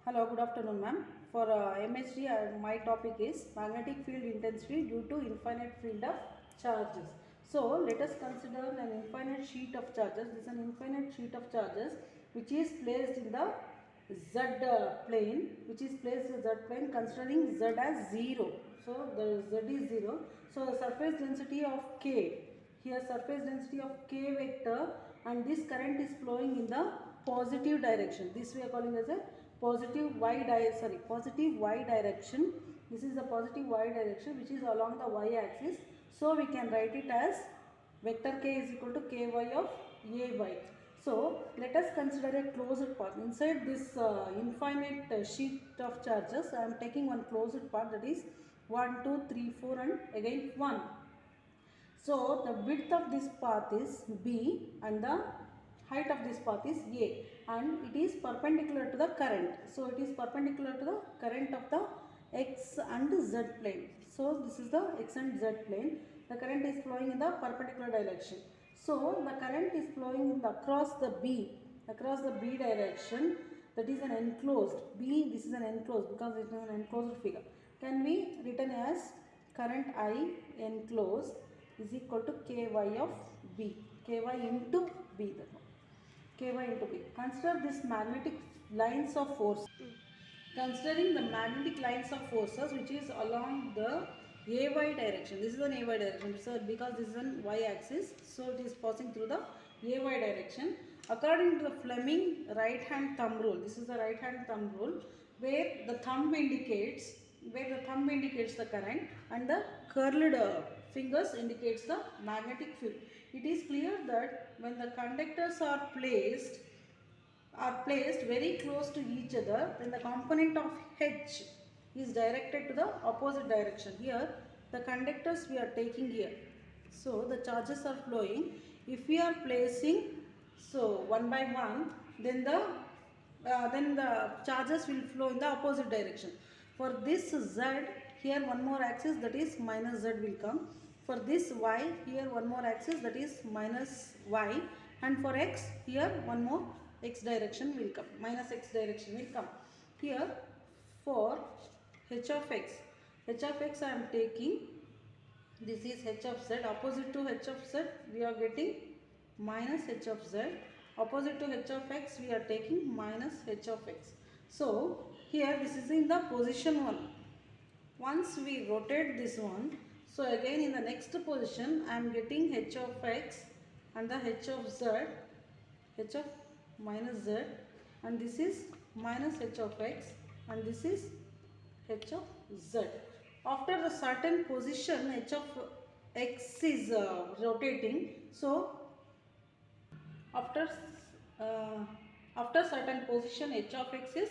Hello, good afternoon, ma'am. For MHD, my topic is magnetic field intensity due to infinite field of charges. So, let us consider an infinite sheet of charges. This is an infinite sheet of charges which is placed in the z plane, considering z as 0. So, the z is 0. So, the surface density of k, here surface density of k vector, and this current is flowing in the positive direction. This we are calling as a positive y direction. This is the positive y direction which is along the y axis. So we can write it as vector k is equal to ky of ay. So let us consider a closed path. Inside this infinite sheet of charges, I am taking one closed path, that is 1, 2, 3, 4 and again 1. So the width of this path is b and the height of this path is a, and it is perpendicular to the current. So it is perpendicular to the current of the x and z plane. So this is the x and z plane. The current is flowing in the perpendicular direction. So the current is flowing in across the b direction. That is an enclosed b. This is an enclosed because it is an enclosed figure. Can be written as current I enclosed is equal to ky of b, ky into b, ky into b. Consider this magnetic lines of force. Considering the magnetic lines of forces which is along the ay direction. This is an ay direction. So because this is an y axis, so it is passing through the ay direction. According to the Fleming right hand thumb rule, this is the right hand thumb rule, where the thumb indicates the current and the curled fingers indicates the magnetic field. It is clear that when the conductors are placed very close to each other, then the component of H is directed to the opposite direction. Here the conductors we are taking here, so the charges are flowing. If we are placing one by one, then the charges will flow in the opposite direction. For this z, here one more axis, that is minus z will come. For this y, here one more axis, that is minus y, and for x, here one more x direction will come, minus x direction will come. Here for h of x I am taking, this is h of z, opposite to h of z we are getting minus h of z, opposite to h of x we are taking minus h of x. So here this is in the position 1. Once we rotate this one, so again in the next position I am getting h of x and the h of z, h of minus z, and this is minus h of x and this is h of z. After the certain position h of x is rotating, so after certain position h of x is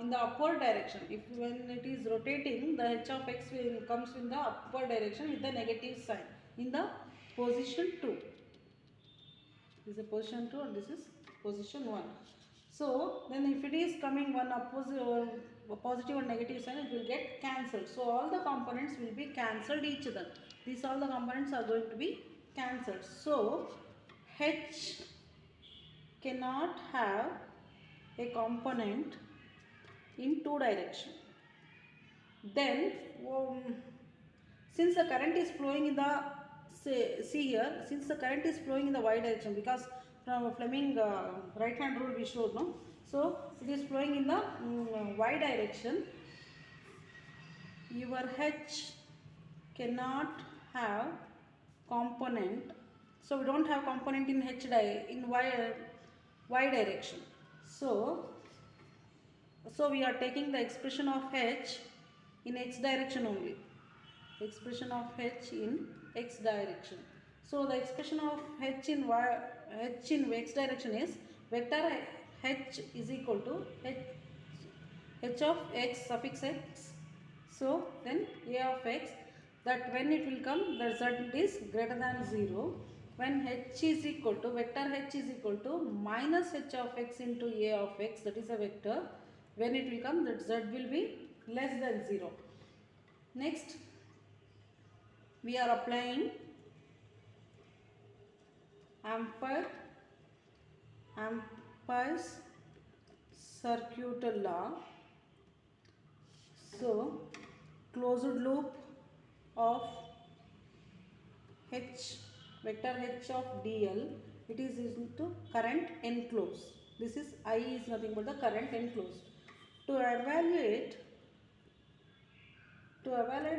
in the upward direction. If when it is rotating, the h of x comes in the upward direction with the negative sign in the position 2. This is a position 2 and this is position 1. So then if it is coming one opposite or positive and negative sign, it will get cancelled. So all the components will be cancelled each other. These all the components are going to be cancelled. So H cannot have a component in two direction. Then since the current is flowing in the, see here, since the current is flowing in the y direction, because from Fleming right hand rule we showed, no? So it is flowing in the y direction. Your H cannot have component, so we don't have component in in y direction. So we are taking the expression of H in x direction only. Expression of H in x direction. So the expression of H in x direction is vector H is equal to H of x suffix x. So then A of x, that when it will come, the z is greater than 0. When H is equal to, vector H is equal to minus H of x into A of x, that is a vector. When it will come, that z will be less than 0. Next, we are applying Ampere's circuit law. So closed loop of H, vector H of dl, it is into current enclosed. This is I is nothing but the current enclosed. To evaluate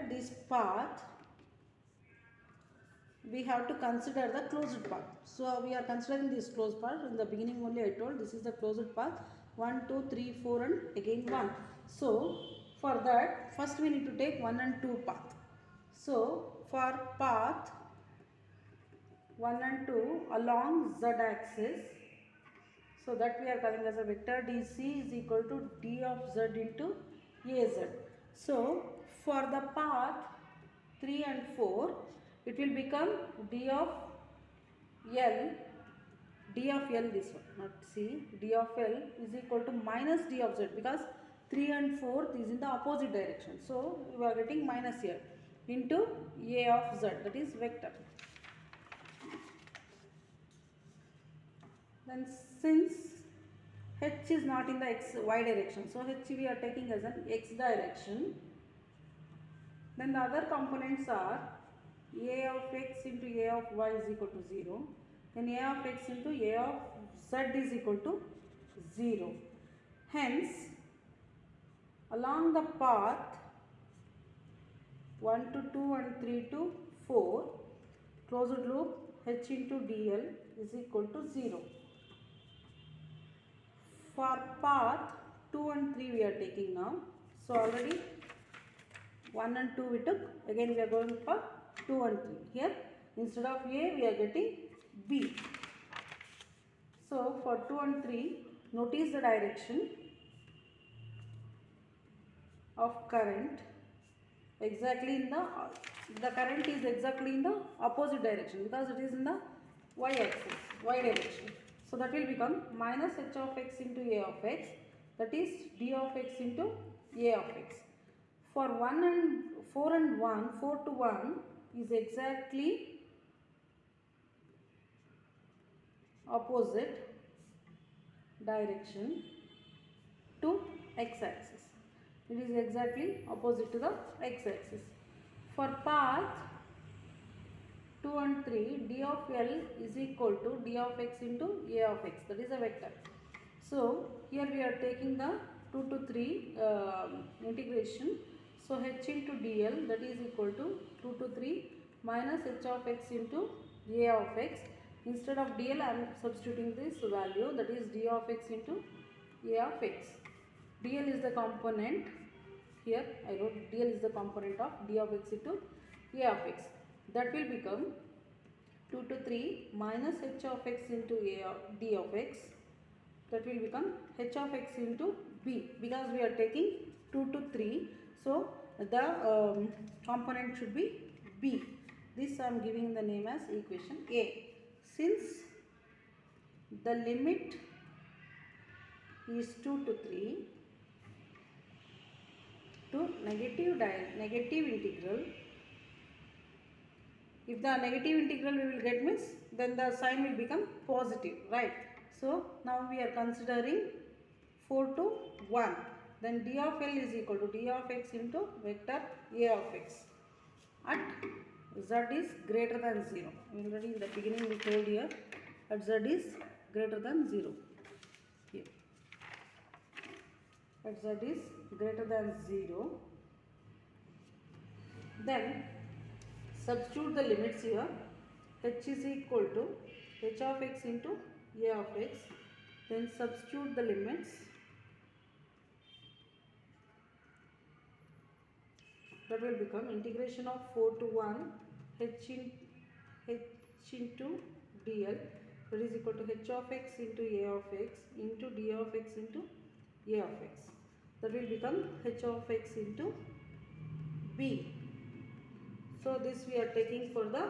this path, we have to consider the closed path. So we are considering this closed path. In the beginning only I told this is the closed path, 1 2 3 4 and again 1. So for that, first we need to take 1 and 2 path. So for path 1 and 2 along z axis, so that we are calling as a vector dc is equal to d of z into az. So for the path 3 and 4, it will become d of l, this one, not c, d of l is equal to minus d of z, because 3 and 4 is in the opposite direction. So we are getting minus here into a of z, that is vector. Then since h is not in the y direction, so h we are taking as an x direction. Then the other components are a of x into a of y is equal to 0. Then a of x into a of z is equal to 0. Hence, along the path 1 to 2 and 3 to 4, closed loop h into dl is equal to 0. For path 2 and 3 we are taking now. So already 1 and 2 we took, again we are going for 2 and 3. Here instead of A we are getting B. So for 2 and 3, notice the direction of current exactly in the current is exactly in the opposite direction, because it is in the y axis, y direction. So that will become minus h of x into a of x, that is d of x into a of x. For 1 and 4 and 1, 4 to 1 is exactly opposite direction to x axis. It is exactly opposite to the x axis. For path 2 and 3, d of l is equal to d of x into a of x, that is a vector. So here we are taking the 2 to 3 integration. So h into dl, that is equal to 2 to 3 minus h of x into a of x. Instead of dl I am substituting this value, that is d of x into a of x. dl is the component, here I wrote dl is the component of d of x into a of x. That will become 2 to 3 minus h of x into a of d of x. That will become h of x into b, because we are taking 2 to 3. So the component should be b. This I am giving the name as equation A. Since the limit is 2 to 3 to negative integral, if the negative integral we will get means, then the sign will become positive, right? So now we are considering 4 to 1. Then d of l is equal to d of x into vector a of x at z is greater than 0. Already in the beginning we told here at z is greater than 0. Here at z is greater than 0. Then substitute the limits here. H is equal to h of x into a of x. Then substitute the limits. That will become integration of 4 to 1 h into dl, that is equal to h of x into a of x into d of x into a of x. That will become h of x into b. So this we are taking for the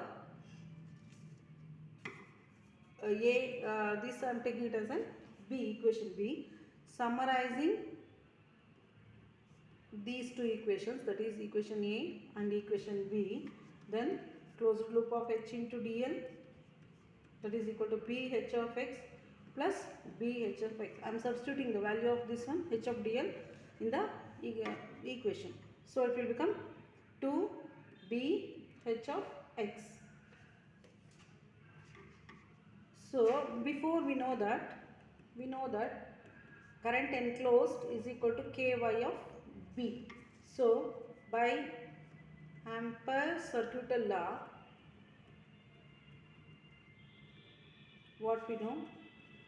this I am taking it as an b, equation b. Summarizing these two equations, that is equation A and equation B, then closed loop of h into dl, that is equal to b h of x plus b h of x. I am substituting the value of this one h of dl in the equation. So it will become 2b h of x. So before we know that current enclosed is equal to ky of b. So by Ampere's circuital law, what we know,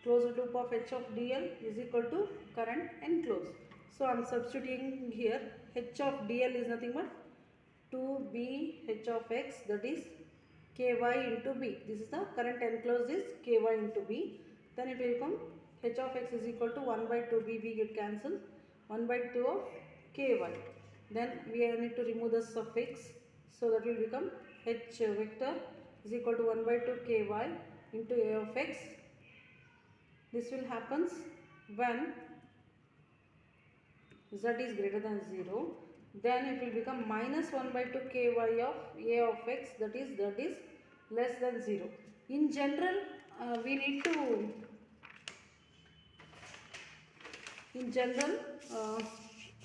closed loop of h of dl is equal to current enclosed. So I am substituting here h of dl is nothing but 2b h of x, that is ky into b. This is the current enclosed is ky into b. Then it will become h of x is equal to 1 by 2b, we get cancelled, 1 by 2 of ky. Then we need to remove the suffix, so that will become h vector is equal to 1 by 2 ky into a of x. This will happens when z is greater than 0. Then it will become minus 1 by 2 ky of a of x, that is less than 0. In general, we need to,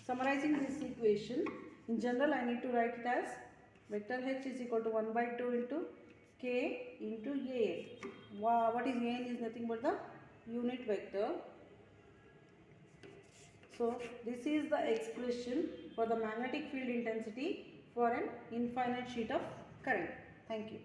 summarizing this equation, in general I need to write it as vector h is equal to 1 by 2 into k into a. What is a is nothing but the unit vector. So this is the expression for the magnetic field intensity for an infinite sheet of current. Thank you.